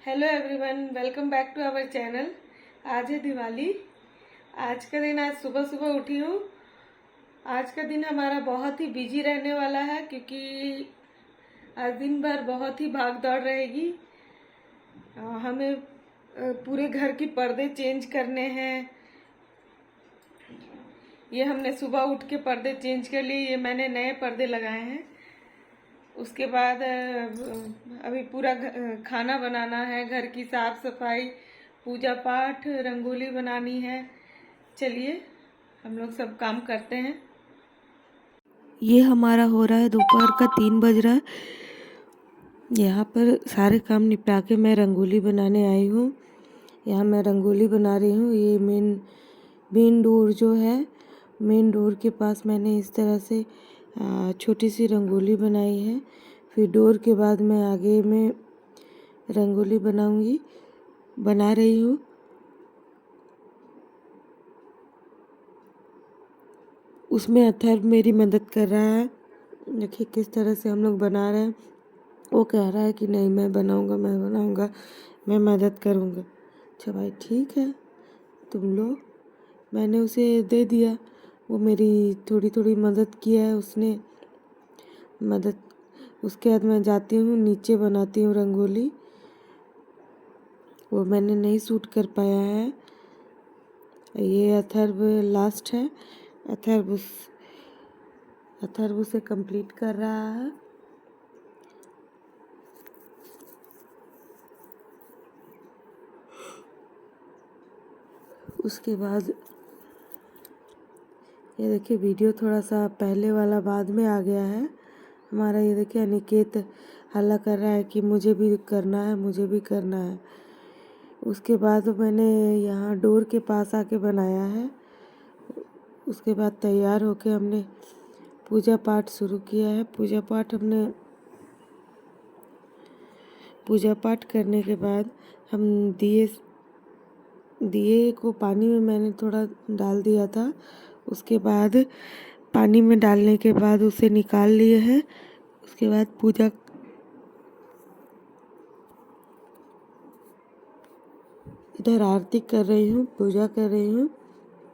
Hello everyone, welcome back to our channel. आज है दिवाली। आज का दिन, आज सुबह सुबह उठी हूँ। आज का दिन हमारा बहुत ही बिजी रहने वाला है क्योंकि आज दिन भर बहुत ही भाग दौड़ रहेगी। हमें पूरे घर की पर्दे चेंज करने हैं। ये हमने सुबह उठ के पर्दे चेंज कर लिए। ये मैंने नए पर्दे लगाए हैं। उसके बाद अभी पूरा खाना बनाना है, घर की साफ सफाई, पूजा पाठ, रंगोली बनानी है। चलिए हम लोग सब काम करते हैं। ये हमारा हो रहा है, दोपहर का 3 बज रहा है। यहाँ पर सारे काम निपटा के मैं रंगोली बनाने आई हूँ। यहाँ मैं रंगोली बना रही हूँ। ये मेन डोर जो है, मेन डोर के पास मैंने इस तरह से छोटी सी रंगोली बनाई है। फिर डोर के बाद मैं आगे में रंगोली बना रही हूँ। उसमें अथर्व मेरी मदद कर रहा है। देखिए किस तरह से हम लोग बना रहे हैं। वो कह रहा है कि नहीं मैं बनाऊंगा, मैं मदद करूंगा। अच्छा भाई ठीक है, तुम लो। मैंने उसे दे दिया। वो मेरी थोड़ी थोड़ी मदद किया है उसने मदद। उसके बाद मैं जाती हूँ नीचे, बनाती हूँ रंगोली। वो मैंने नहीं शूट कर पाया है। ये अथर्व लास्ट है। अथर्व उसे कंप्लीट कर रहा है। उसके बाद ये देखिए वीडियो थोड़ा सा पहले वाला बाद में आ गया है हमारा। ये देखिए अनिकेत हल्ला कर रहा है कि मुझे भी करना है, मुझे भी करना है। उसके बाद मैंने यहाँ डोर के पास आके बनाया है। उसके बाद तैयार होके हमने पूजा पाठ शुरू किया है। पूजा पाठ करने के बाद हम दिए को पानी में मैंने थोड़ा डाल दिया था। उसके बाद पानी में डालने के बाद उसे निकाल लिए हैं। उसके बाद इधर आरती कर रही हूँ, पूजा कर रही हूँ।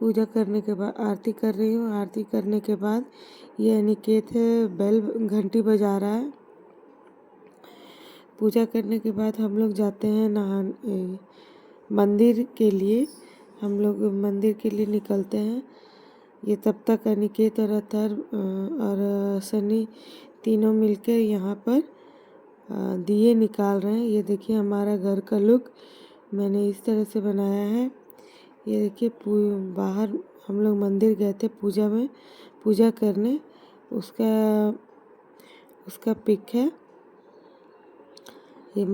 पूजा करने के बाद आरती कर रही हूँ। आरती करने के बाद ये अनिकेत है, बेल घंटी बजा रहा है। पूजा करने के बाद हम लोग जाते हैं मंदिर के लिए। हम लोग मंदिर के लिए निकलते हैं। ये तब तक अनिकेत और अथर्व और सनी तीनों मिलकर यहाँ पर दिए निकाल रहे हैं। ये देखिए हमारा घर का लुक मैंने इस तरह से बनाया है। ये देखिए बाहर हम लोग मंदिर गए थे पूजा करने। उसका पिक है। ये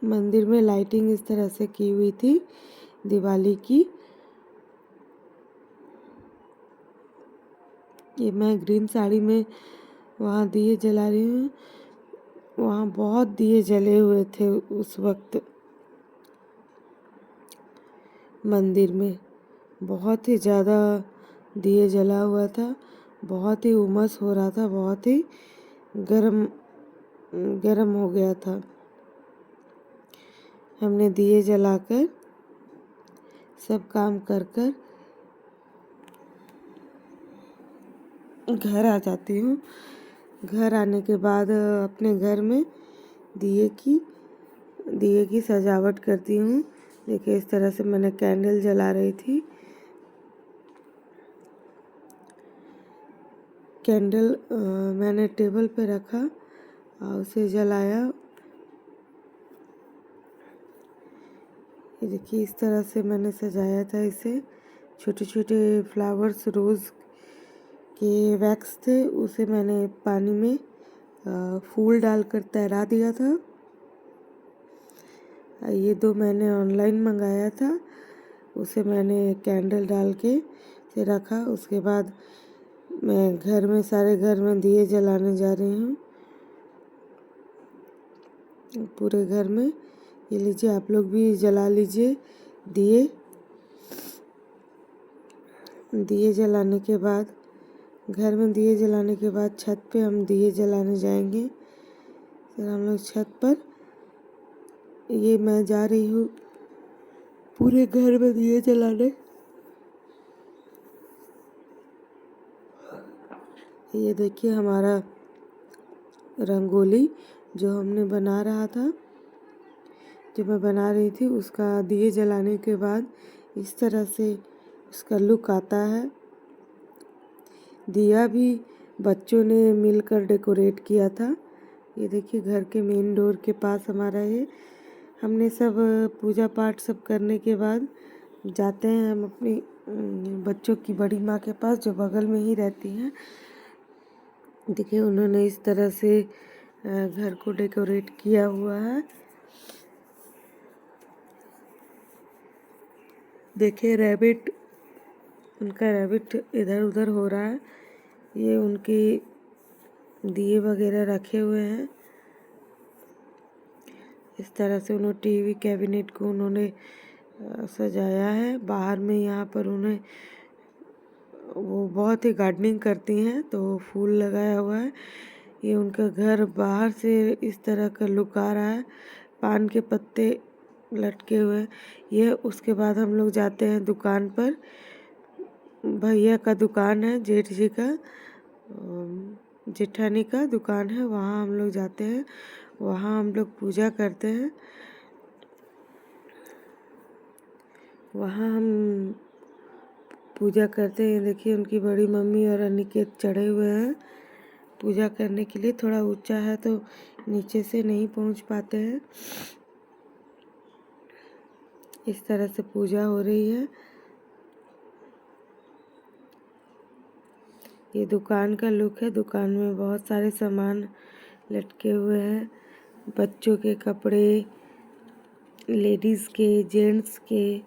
मंदिर में लाइटिंग इस तरह से की हुई थी दिवाली की। ये मैं ग्रीन साड़ी में वहाँ दिए जला रही हूँ। वहाँ बहुत दिए जले हुए थे उस वक्त। मंदिर में बहुत ही ज़्यादा दिए जला हुआ था। बहुत ही उमस हो रहा था, बहुत ही गरम हो गया था। हमने दिए जलाकर सब काम कर घर आ जाती हूँ। घर आने के बाद अपने घर में दिए की सजावट करती हूँ। देखिए इस तरह से मैंने कैंडल जला रही थी। कैंडल मैंने टेबल पे रखा और उसे जलाया। ये देखिए इस तरह से मैंने सजाया था इसे। छोटे छोटे फ्लावर्स, रोज़ के वैक्स थे, उसे मैंने पानी में फूल डालकर तैरा दिया था। ये 2 मैंने ऑनलाइन मंगाया था। उसे मैंने कैंडल डाल के से रखा। उसके बाद मैं सारे घर में दिए जलाने जा रही हूँ पूरे घर में। ये लीजिए, आप लोग भी जला लीजिए दिए। दिए जलाने के बाद घर में दिए जलाने के बाद छत पे हम दिए जलाने जाएंगे। फिर हम लोग छत पर ये मैं जा रही हूँ पूरे घर में दिए जलाने। ये देखिए हमारा रंगोली जो हमने बना रहा था, जो मैं बना रही थी, उसका दिए जलाने के बाद इस तरह से उसका लुक आता है। दिया भी बच्चों ने मिलकर डेकोरेट किया था। ये देखिए घर के मेन डोर के पास हमारा ये हमने सब पूजा पाठ सब करने के बाद जाते हैं हम अपनी बच्चों की बड़ी माँ के पास, जो बगल में ही रहती हैं। देखिए उन्होंने इस तरह से घर को डेकोरेट किया हुआ है। देखिए रैबिट, उनका रैबिट इधर उधर हो रहा है। ये उनके दिए वगैरह रखे हुए हैं। इस तरह से उन्होंने टीवी कैबिनेट को उन्होंने सजाया है। बाहर में यहाँ पर उन्हें वो बहुत ही गार्डनिंग करती हैं, तो फूल लगाया हुआ है। ये उनका घर बाहर से इस तरह का लुक आ रहा है, पान के पत्ते लटके हुए। ये उसके बाद हम लोग जाते हैं दुकान पर। भैया का दुकान है, जेठ जी का, जेठानी का दुकान है, वहाँ हम लोग जाते हैं। वहाँ हम लोग पूजा करते हैं। वहाँ हम पूजा करते हैं। देखिए उनकी बड़ी मम्मी और अनिकेत चढ़े हुए हैं पूजा करने के लिए। थोड़ा ऊंचा है तो नीचे से नहीं पहुंच पाते हैं। इस तरह से पूजा हो रही है। ये दुकान का लुक है। दुकान में बहुत सारे सामान लटके हुए हैं, बच्चों के कपड़े, लेडीज़ के, जेंट्स के,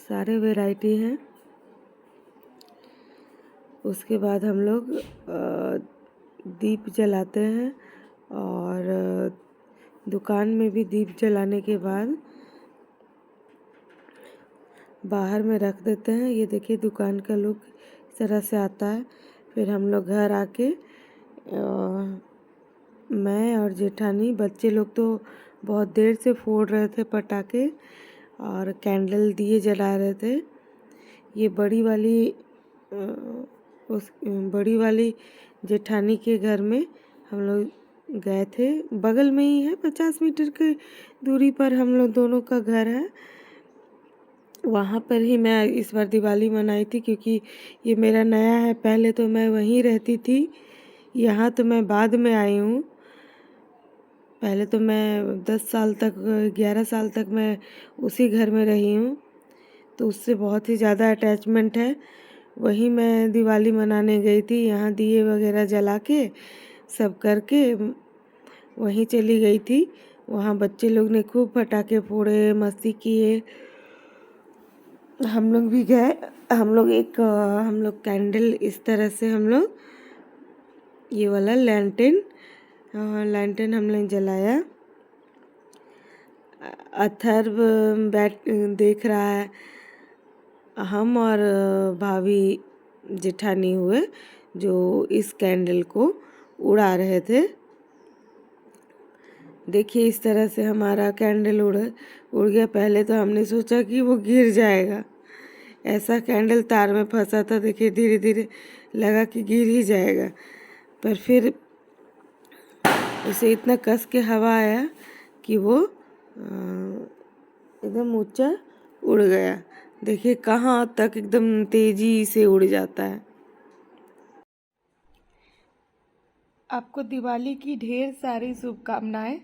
सारे वैरायटी हैं। उसके बाद हम लोग दीप जलाते हैं और दुकान में भी दीप जलाने के बाद बाहर में रख देते हैं। ये देखिए दुकान का लुक इस तरह से आता है। फिर हम लोग घर आके मैं और जेठानी, बच्चे लोग तो बहुत देर से फोड़ रहे थे पटाखे और कैंडल दिए जला रहे थे। ये बड़ी वाली जेठानी के घर में हम लोग गए थे। बगल में ही है, 50 मीटर की दूरी पर हम लोग दोनों का घर है। वहाँ पर ही मैं इस बार दिवाली मनाई थी, क्योंकि ये मेरा नया है। पहले तो मैं वहीं रहती थी, यहाँ तो मैं बाद में आई हूँ। पहले तो मैं 10 साल तक, 11 साल तक मैं उसी घर में रही हूँ, तो उससे बहुत ही ज़्यादा अटैचमेंट है। वहीं मैं दिवाली मनाने गई थी। यहाँ दिए वगैरह जला के सब करके वहीं चली गई थी। वहाँ बच्चे लोग ने खूब पटाखे फोड़े, मस्ती किए। हम लोग भी गए। हम लोग कैंडल इस तरह से हम लोग ये वाला लैंटेन हमने जलाया। अथर्व बैठ देख रहा है। हम और भाभी जेठानी हुए जो इस कैंडल को उड़ा रहे थे। देखिए इस तरह से हमारा कैंडल उड़ गया। पहले तो हमने सोचा कि वो गिर जाएगा, ऐसा कैंडल तार में फंसा था। देखिए धीरे धीरे लगा कि गिर ही जाएगा, पर फिर उसे इतना कस के हवा आया कि वो एकदम ऊंचा उड़ गया। देखिए कहाँ तक एकदम तेजी से उड़ जाता है। आपको दिवाली की ढेर सारी शुभकामनाएं।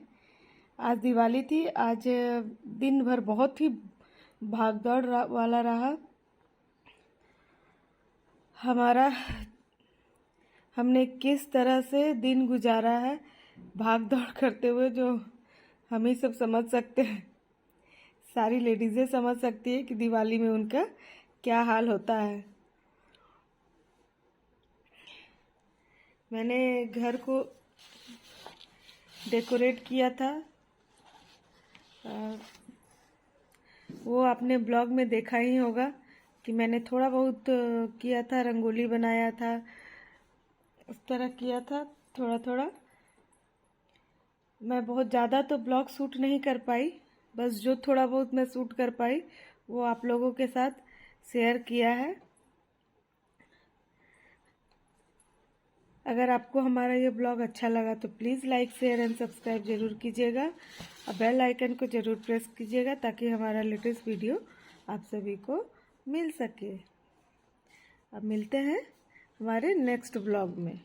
आज दिवाली थी। आज दिन भर बहुत ही भागदौड़ वाला रहा हमारा। हमने किस तरह से दिन गुजारा है भाग दौड़ करते हुए, जो हम ही सब समझ सकते हैं। सारी लेडीज़ें समझ सकती है कि दिवाली में उनका क्या हाल होता है। मैंने घर को डेकोरेट किया था, वो आपने ब्लॉग में देखा ही होगा कि मैंने थोड़ा बहुत किया था, रंगोली बनाया था, उस तरह किया था थोड़ा थोड़ा। मैं बहुत ज़्यादा तो ब्लॉग शूट नहीं कर पाई, बस जो थोड़ा बहुत मैं शूट कर पाई वो आप लोगों के साथ शेयर किया है। अगर आपको हमारा ये ब्लॉग अच्छा लगा तो please like share and subscribe ज़रूर कीजिएगा और बेल आइकन को ज़रूर प्रेस कीजिएगा ताकि हमारा लेटेस्ट वीडियो आप सभी को मिल सके। अब मिलते हैं हमारे नेक्स्ट ब्लॉग में।